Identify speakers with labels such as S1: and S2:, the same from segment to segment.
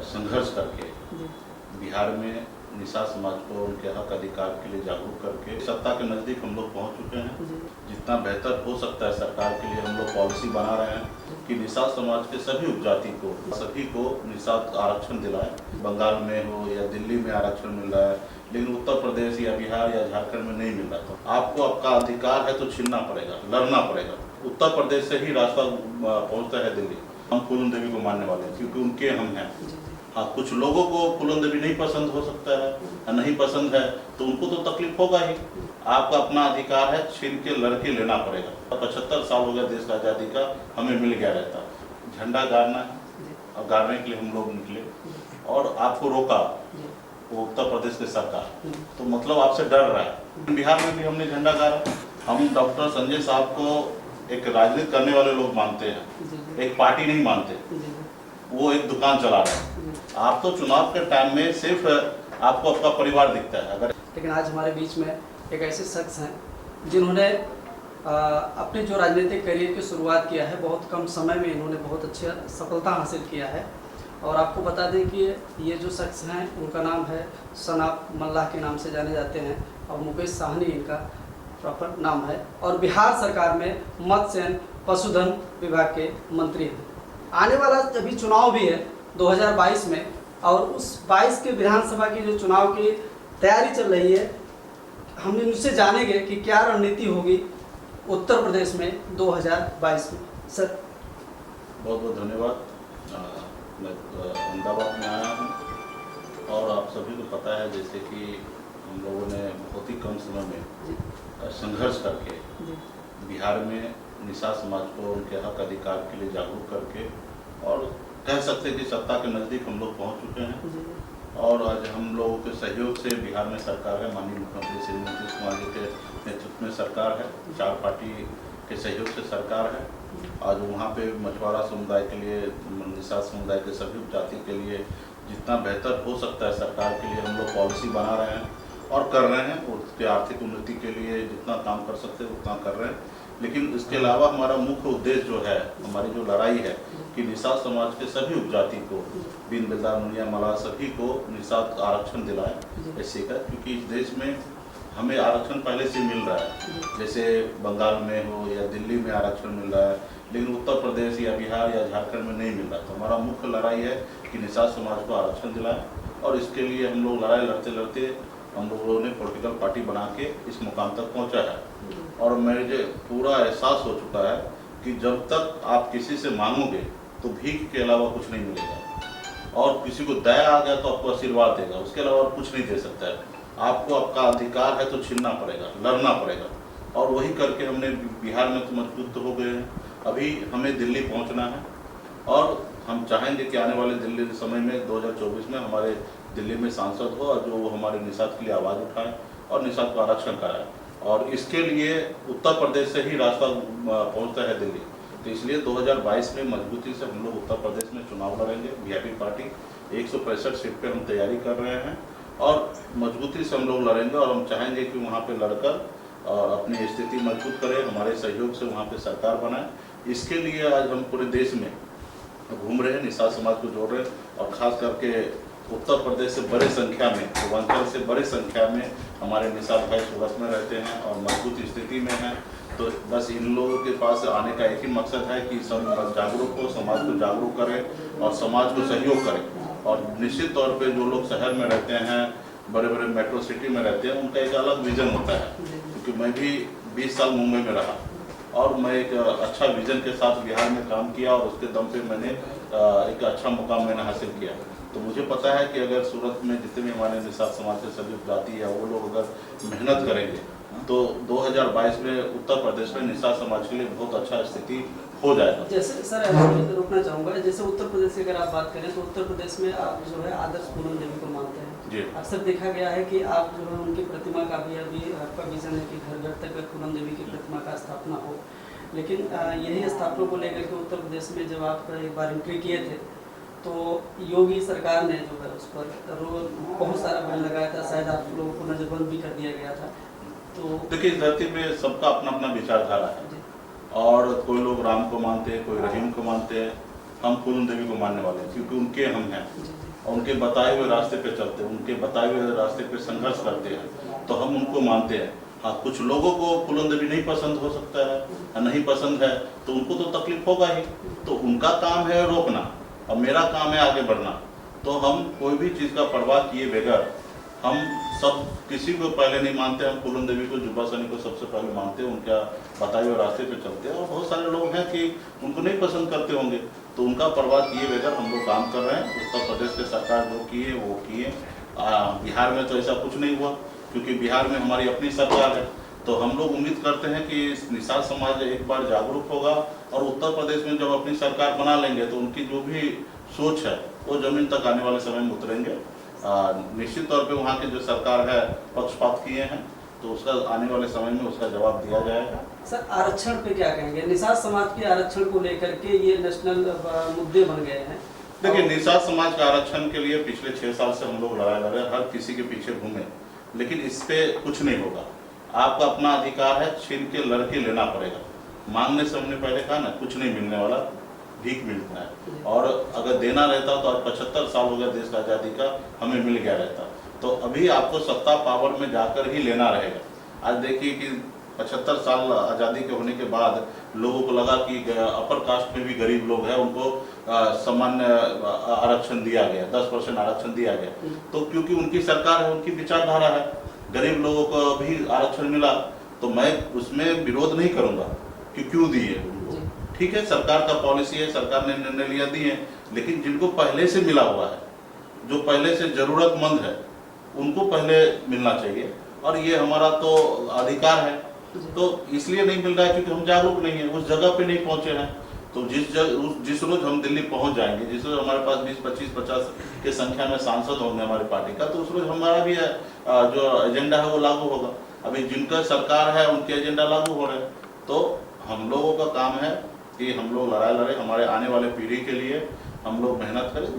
S1: संघर्ष करके बिहार में निषाद समाज को उनके हक अधिकार के लिए जागरूक करके सत्ता के नज़दीक हम लोग पहुंच चुके हैं। जितना बेहतर हो सकता है सरकार के लिए हम लोग पॉलिसी बना रहे हैं कि निषाद समाज के सभी उपजाति को सभी को निषाद आरक्षण दिलाएं। बंगाल में हो या दिल्ली में आरक्षण मिल रहा है, लेकिन उत्तर प्रदेश या बिहार या झारखंड में नहीं मिल रहा। तो आपको आपका अधिकार है तो छीनना पड़ेगा, लड़ना पड़ेगा। उत्तर प्रदेश से ही रास्ता पहुँचता है दिल्ली। हम फूलन देवी को मानने वाले हैं क्योंकि उनके हम हैं। हाँ, कुछ लोगों को फूलन देवी नहीं पसंद हो सकता है, नहीं पसंद है तो उनको तो तकलीफ होगा ही। आपका अपना अधिकार है, छीन के लड़के लेना पड़ेगा। 75 साल हो गया देश की आज़ादी का, हमें मिल गया रहता। झंडा गाड़ना है और गाड़ने के लिए हम लोग निकले और आपको रोका वो उत्तर प्रदेश की सरकार, तो मतलब आपसे डर रहा है। बिहार में भी हमने झंडा गाड़ा। हम डॉक्टर संजय साहब को एक राजनीति करने वाले लोग मानते हैं, एक पार्टी नहीं मानते। वो एक दुकान चला रहे हैं। आप तो चुनाव के टाइम में सिर्फ आपको आपका परिवार दिखता है। अगर
S2: लेकिन आज हमारे बीच में एक ऐसे शख्स हैं जिन्होंने अपने जो राजनीतिक करियर की शुरुआत किया है, बहुत कम समय में इन्होंने बहुत अच्छी सफलता हासिल किया है। और आपको बता दें कि ये जो शख्स हैं उनका नाम है सनाब मल्लाह के नाम से जाने जाते हैं और मुकेश साहनी इनका प्रॉपर नाम है और बिहार सरकार में मत्स्य पशुधन विभाग के मंत्री हैं। आने वाला अभी चुनाव भी है 2022 में और उस 22 के विधानसभा की जो चुनाव की तैयारी चल रही है, हम इनसे जानेंगे कि क्या रणनीति होगी उत्तर प्रदेश में 2022 में। सर
S1: बहुत बहुत धन्यवाद। मैं अहमदाबाद में आया हूँ और आप सभी को पता है जैसे कि हम लोगों ने बहुत ही कम समय में संघर्ष करके बिहार में निषाद समाज को उनके हक अधिकार के लिए जागरूक करके और कह सकते हैं कि सत्ता के नज़दीक हम लोग पहुंच चुके हैं। और आज हम लोगों के सहयोग से बिहार में सरकार है, माननीय मुख्यमंत्री श्री नीतीश कुमार जी के नेतृत्व में सरकार है, 4 पार्टी के सहयोग से सरकार है। आज वहाँ पे मछुआरा समुदाय के लिए, निषाद समुदाय के सभी उपजाति के लिए जितना बेहतर हो सकता है सरकार के लिए हम लोग पॉलिसी बना रहे हैं और कर रहे हैं। उसके आर्थिक उन्नति के लिए जितना काम कर सकते हैं उतना कर रहे हैं। लेकिन इसके अलावा हमारा मुख्य उद्देश्य जो है, हमारी जो लड़ाई है कि निषाद समाज के सभी उपजाति को, बीन बेलदार मुनिया मल्लाह सभी को निषाद आरक्षण दिलाएं ऐसे का, क्योंकि इस देश में हमें आरक्षण पहले से मिल रहा है। जैसे बंगाल में हो या दिल्ली में आरक्षण मिल रहा है, लेकिन उत्तर प्रदेश या बिहार या झारखंड में नहीं मिल रहा। तो हमारा मुख्य लड़ाई है कि निषाद समाज को आरक्षण दिलाएं और इसके लिए हम लोग लड़ाई लड़ते लड़ते हम लोगों ने पॉलिटिकल पार्टी बना के इस मुकाम तक पहुंचा है। और मुझे पूरा एहसास हो चुका है कि जब तक आप किसी से मांगोगे तो भीख के अलावा कुछ नहीं मिलेगा और किसी को दया आ गया तो आपको आशीर्वाद देगा, उसके अलावा और कुछ नहीं दे सकता है। आपको आपका अधिकार है तो छीनना पड़ेगा, लड़ना पड़ेगा और वही करके हमने बिहार में तो मजबूत हो गए हैं। अभी हमें दिल्ली पहुँचना है और हम चाहेंगे कि आने वाले दिल्ली के समय में 2024 में हमारे दिल्ली में सांसद हो और जो हमारे निषाद के लिए आवाज़ उठाए और निषाद को आरक्षण कराए। और इसके लिए उत्तर प्रदेश से ही रास्ता पहुंचता है दिल्ली। तो इसलिए 2022 में मजबूती से हम लोग उत्तर प्रदेश में चुनाव लड़ेंगे। वीआईपी पार्टी 165 सीट पे हम तैयारी कर रहे हैं और मजबूती से हम लोग लड़ेंगे और हम चाहेंगे कि वहाँ पे लड़कर और अपनी स्थिति मजबूत करें, हमारे सहयोग से वहाँ पे सरकार बनाए। इसके लिए आज हम पूरे देश में घूम रहे हैं, निषाद समाज को जोड़ रहे हैं और ख़ास करके उत्तर प्रदेश से बड़े संख्या में, पूर्वांचल से बड़ी संख्या में हमारे निषाद भाई सूरत में रहते हैं और मजबूत स्थिति में हैं। तो बस इन लोगों के पास आने का एक ही मकसद है कि सब जागरूक हो, समाज को जागरूक करें और समाज को सहयोग करें। और निश्चित तौर पे जो लोग शहर में रहते हैं, बड़े बड़े मेट्रो सिटी में रहते हैं, उनका एक अलग विज़न होता है। क्योंकि मैं भी 20 साल मुंबई में रहा और मैं एक अच्छा विज़न के साथ बिहार में काम किया और उसके दम पे मैंने एक अच्छा मुकाम मैंने हासिल किया। तो मुझे पता है कि अगर सूरत में जितने भी हमारे निषाद समाज के सभी उपजाति है वो लोग अगर मेहनत करेंगे तो 2022 में उत्तर प्रदेश में निषाद समाज के लिए बहुत अच्छा स्थिति हो जाएगा।
S2: जैसे सर मैं रोकना चाहूँगा, जैसे उत्तर प्रदेश की अगर आप बात करें तो उत्तर प्रदेश में आप जो है आदर्श पूनम देवी को मानते हैं जी। अक्सर देखा गया है कि आप जो है उनकी प्रतिमा का भी अभी आपका विजन है कि घर घर तक पूनम देवी की प्रतिमा का स्थापना हो। लेकिन यही स्थापना को लेकर के उत्तर प्रदेश में जब आप एक बार एंट्री किए थे तो योगी सरकार ने जो है उस पर बहुत सारा बैन लगाया था, शायद आप लोगों को नजरबंद भी कर दिया गया था। तो
S1: देखिए, इस धरती पे सबका अपना अपना विचारधारा है और कोई लोग राम को मानते हैं, कोई रहीम को मानते हैं। हम फूलन देवी को मानने वाले हैं क्योंकि उनके हम हैं। और उनके बताए हुए रास्ते पे चलते हैं, उनके बताए हुए रास्ते पे संघर्ष करते हैं, तो हम उनको मानते हैं। हाँ, कुछ लोगों को फूलन देवी नहीं पसंद हो सकता है, नहीं पसंद है तो उनको तो तकलीफ होगा ही, तो उनका काम है रोकना और मेरा काम है आगे बढ़ना। तो हम कोई भी चीज़ का परवाह किए बगैर हम सब किसी को पहले नहीं मानते, हम फूलन देवी को, जुब्बा सैनी को सबसे पहले मानते हैं, उनका बताए हुए रास्ते पे चलते हैं। और बहुत सारे लोग हैं कि उनको नहीं पसंद करते होंगे, तो उनका परवाह किए बगैर हम लोग काम कर रहे हैं। उत्तर प्रदेश के सरकार जो किए वो किए, बिहार में तो ऐसा कुछ नहीं हुआ क्योंकि बिहार में हमारी अपनी सरकार है। तो हम लोग उम्मीद करते हैं कि निषाद समाज एक बार जागरूक होगा और उत्तर प्रदेश में जब अपनी सरकार बना लेंगे तो उनकी जो भी सोच है वो जमीन तक आने वाले समय में उतरेंगे। निश्चित तौर पे वहाँ की जो सरकार है पक्षपात किए हैं, तो उसका आने वाले समय में उसका जवाब दिया जाएगा।
S2: सर, आरक्षण पे क्या कहेंगे? निषाद समाज के आरक्षण को लेकर के ये नेशनल मुद्दे बन गए हैं।
S1: देखिए, निषाद समाज के आरक्षण के लिए पिछले 6 साल से हम लोग लड़ाई लड़ रहे हैं, हर किसी के पीछे घूमे, लेकिन इस पे कुछ नहीं होगा। आपका अपना अधिकार है, छीन के लड़के लेना पड़ेगा। मांगने से हमने पहले कहा ना, कुछ नहीं मिलने वाला, भीख मिलता है। और अगर देना रहता तो आज 75 साल हो गया देश का आज़ादी का, हमें मिल गया रहता। तो अभी आपको सत्ता पावर में जाकर ही लेना रहेगा। आज देखिए कि 75 साल आज़ादी के होने के बाद लोगों को लगा कि अपर कास्ट में भी गरीब लोग हैं, उनको सामान्य आरक्षण दिया गया, 10% आरक्षण दिया गया। तो क्योंकि उनकी सरकार है, उनकी विचारधारा है, गरीब लोगों को भी आरक्षण मिला, तो मैं उसमें विरोध नहीं करूँगा कि क्यों दिए उनको। ठीक है, सरकार का पॉलिसी है, सरकार ने निर्णय लिया दिए, लेकिन जिनको पहले से मिला हुआ है, जो पहले से जरूरतमंद है, उनको पहले मिलना चाहिए। और ये हमारा तो अधिकार है, तो इसलिए नहीं मिल रहा है क्योंकि हम जागरूक नहीं है, उस जगह पे नहीं पहुंचे हैं। तो जिस रोज हम दिल्ली पहुंच जाएंगे, जिस रोज हमारे पास 20, 25, 50 के संख्या में सांसद होंगे हमारी पार्टी का, तो उस रोज हमारा भी जो एजेंडा है वो लागू होगा। अभी जिनका सरकार है उनके एजेंडा लागू हो रहे हैं। तो हम लोगों का काम है कि हम लोग लड़ाई लड़े, हमारे आने वाले पीढ़ी के लिए हम लोग मेहनत करें।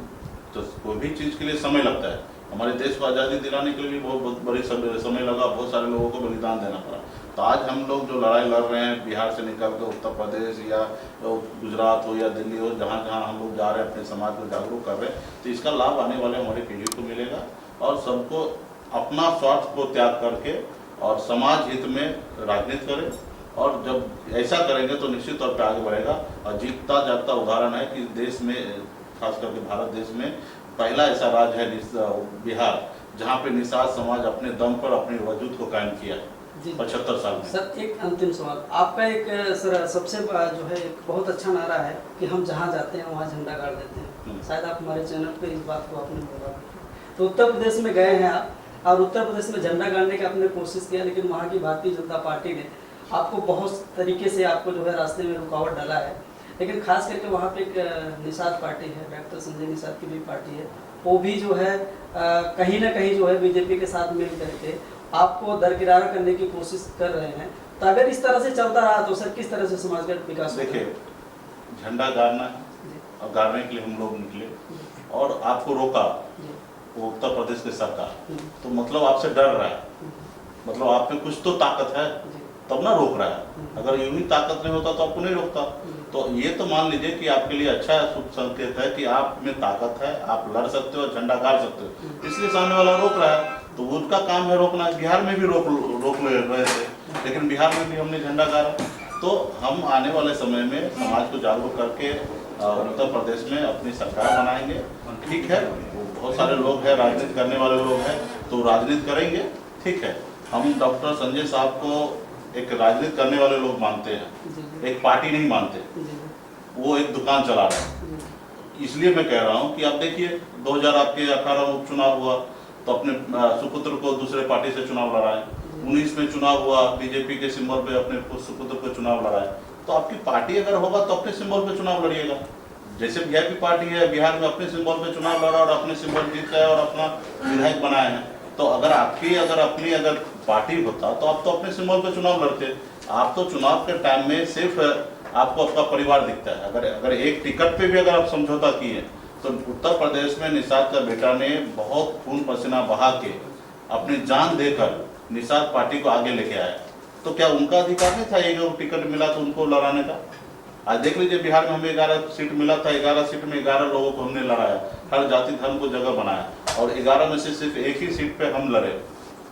S1: तो कोई भी चीज़ के लिए समय लगता है, हमारे देश को आज़ादी दिलाने के लिए भी बहुत बड़ी समय लगा, बहुत सारे लोगों को बलिदान देना पड़ा। तो आज हम लोग जो लड़ाई लड़ रहे हैं, बिहार से निकल कर उत्तर प्रदेश या गुजरात हो या दिल्ली हो, जहाँ जहाँ हम लोग जा रहे हैं, अपने समाज को जागरूक कर रहे हैं, तो इसका लाभ आने वाले हमारी पीढ़ी को मिलेगा। और सबको अपना स्वार्थ को त्याग करके और समाज हित में राजनीति करें, और जब ऐसा करेंगे तो निश्चित तौर पर आगे बढ़ेगा। और जीतता जागता उदाहरण है कि देश में, खास करके भारत देश में पहला ऐसा राज्य है बिहार, जहाँ पे निषाद समाज अपने दम पर अपने वजूद को कायम किया है 75 साल में।
S2: सर, एक अंतिम सवाल आपका, एक सर सबसे जो है एक बहुत अच्छा नारा है कि हम जहाँ जाते हैं वहाँ झंडा गाड़ देते हैं। शायद आप हमारे चैनल पे इस बात को आपने बोला। तो उत्तर प्रदेश में गए हैं आप, और उत्तर प्रदेश में झंडा गाड़ने की आपने कोशिश किया, लेकिन वहाँ की भारतीय जनता पार्टी ने आपको बहुत तरीके से आपको जो है रास्ते में रुकावट डाला है। लेकिन खास करके वहाँ पे एक निषाद पार्टी है, डॉक्टर संजय निषाद की भी पार्टी है, वो भी जो है कहीं ना कहीं जो है बीजेपी के साथ मिल करके आपको दरकिनार करने की कोशिश कर रहे हैं। तो अगर इस तरह से चलता रहा तो सर किस तरह से समाज का विकास होगा?
S1: देखिए, झंडा गाड़ना है और गाड़ने के लिए हम लोग निकले और आपको रोका वो उत्तर प्रदेश की सरकार, तो मतलब आपसे डर रहा है, मतलब आप में कुछ तो ताकत है तब ना रोक रहा है। अगर यूं ही ताकत नहीं होता तो आपको नहीं रोकता। तो ये तो मान लीजिए कि आपके लिए अच्छा शुभ संकेत है कि आप में ताकत है, आप लड़ सकते हो, झंडा गाड़ सकते हो, इसलिए सामने वाला रोक रहा है। तो उनका काम है रोकना। बिहार में भी रोक ले रहे थे, लेकिन बिहार में भी हमने झंडा गाड़ा। तो हम आने वाले समय में समाज को जागरूक करके उत्तर प्रदेश में अपनी सरकार बनाएंगे। ठीक है, बहुत सारे लोग हैं, राजनीति करने वाले लोग हैं, तो राजनीति करेंगे। ठीक है, हम डॉक्टर संजय साहब को एक राजनीति करने वाले लोग मानते हैं, एक पार्टी नहीं मानते। वो एक दुकान चला रहा है। इसलिए मैं कह रहा हूँ कि आप देखिए 2018 में उपचुनाव हुआ तो अपने सुपुत्र को दूसरे पार्टी से चुनाव लड़ाए। 19 में चुनाव हुआ, बीजेपी के सिंबल पे अपने सुपुत्र को चुनाव लड़ाए। तो आपकी पार्टी अगर होगा तो अपने सिंबल पे चुनाव लड़िएगा। जैसे वीआईपी पार्टी है, बिहार में अपने सिंबल पे चुनाव लड़ा और अपने सिंबल जीत गए और अपना विधायक बनाए हैं। तो अगर आपकी अगर पार्टी होता तो आप तो अपने सिंबल पे चुनाव लड़ते। आप तो चुनाव के टाइम में सिर्फ आपको आपका परिवार दिखता है। अगर एक टिकट पे भी अगर आप समझौता किए तो उत्तर प्रदेश में निषाद का बेटा ने बहुत खून पसीना बहा के अपनी जान देकर निषाद पार्टी को आगे लेके आया। तो क्या उनका अधिकार नहीं था ये जो टिकट मिला तो उनको लड़ाने का? आज देख लीजिए बिहार में हमें 11 सीट मिला था, 11 सीट में 11 लोगों को हमने लड़ाया, हर जाति धर्म को जगह बनाया, और 11 में से सिर्फ एक ही सीट पे हम लड़े,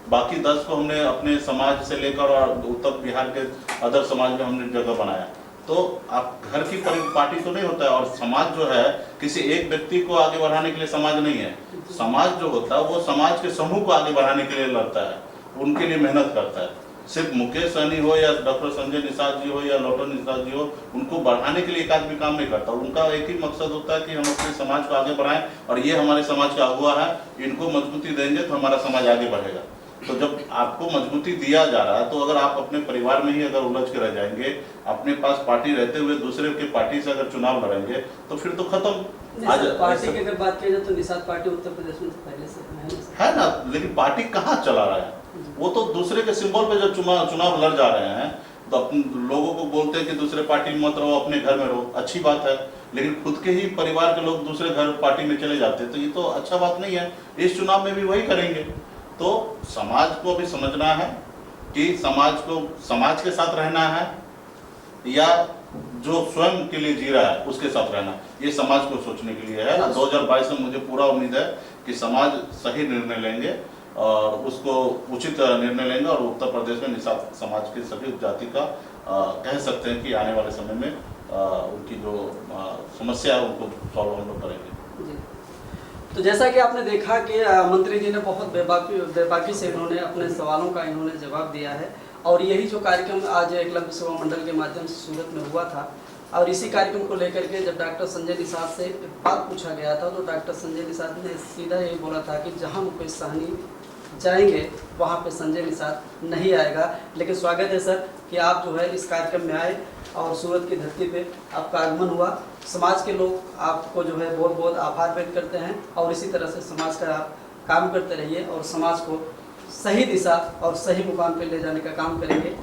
S1: बाकी 10 को हमने अपने समाज से लेकर और उत्तर बिहार के अदर समाज में हमने जगह बनाया। तो आप घर की पार्टी तो नहीं होता है, और समाज जो है किसी एक व्यक्ति को आगे बढ़ाने के लिए समाज नहीं है। समाज जो होता है वो समाज के समूह को आगे बढ़ाने के लिए लड़ता है, उनके लिए मेहनत करता है। सिर्फ मुकेश सहनी हो या डॉक्टर संजय निषाद जी हो या लॉटन निषाद जी हो, उनको बढ़ाने के लिए एक आदमी काम नहीं करता। उनका एक ही मकसद होता है कि हम अपने समाज को आगे बढ़ाएं, और ये हमारे समाज का अगुवा है, इनको मजबूती देंगे तो हमारा समाज आगे बढ़ेगा। तो जब आपको मजबूती दिया जा रहा है, तो अगर आप अपने परिवार में ही अगर उलझ के रह जाएंगे, अपने पास पार्टी रहते हुए दूसरे के पार्टी से अगर चुनाव लड़ेंगे तो फिर तो खत्म।
S2: आज पार्टी की अगर बात की जाए तो निषाद पार्टी उत्तर प्रदेश में तो पहले से
S1: है ना, लेकिन पार्टी कहाँ चला रहा है? वो तो दूसरे के सिंबल पे जब चुनाव लड़ जा रहे हैं तो लोगों को बोलते हैं कि दूसरे पार्टी में मत रहो, अपने घर में रहो, अच्छी बात है, लेकिन खुद के ही परिवार के लोग दूसरे घर पार्टी में चले जाते हैं, तो ये तो अच्छा बात नहीं है। इस चुनाव में भी वही करेंगे। तो समाज को भी समझना है कि समाज को समाज के साथ रहना है या जो स्वयं के लिए जी रहा है उसके साथ रहना, ये समाज को सोचने के लिए है। 2022 में मुझे पूरा उम्मीद है कि समाज सही निर्णय लेंगे और उसको उचित निर्णय लेंगे, और उत्तर प्रदेश में निषाद समाज की सभी जाति का कह सकते हैं कि आने वाले समय में उनकी जो समस्या है उनको सॉल्व हम लोग करेंगे।
S2: जी। तो जैसा कि आपने देखा कि मंत्री जी ने बहुत बेबाकी से इन्होंने अपने सवालों का इन्होंने जवाब दिया है, और यही जो कार्यक्रम आज एकलव्य सेवा मंडल के माध्यम से सूरत में हुआ था, और इसी कार्यक्रम को लेकर के जब डॉक्टर संजय निषाद से बात पूछा गया था तो डॉक्टर संजय निषाद ने सीधा यही बोला था कि जहां मुकेश सहनी जाएंगे वहां पे संजय निषाद नहीं आएगा। लेकिन स्वागत है सर कि आप जो है इस कार्यक्रम में आए और सूरत की धरती पे आपका आगमन हुआ। समाज के लोग आपको जो है बहुत बहुत आभार व्यक्त करते हैं, और इसी तरह से समाज का आप काम करते रहिए और समाज को सही दिशा और सही मुकाम पे ले जाने का काम करेंगे।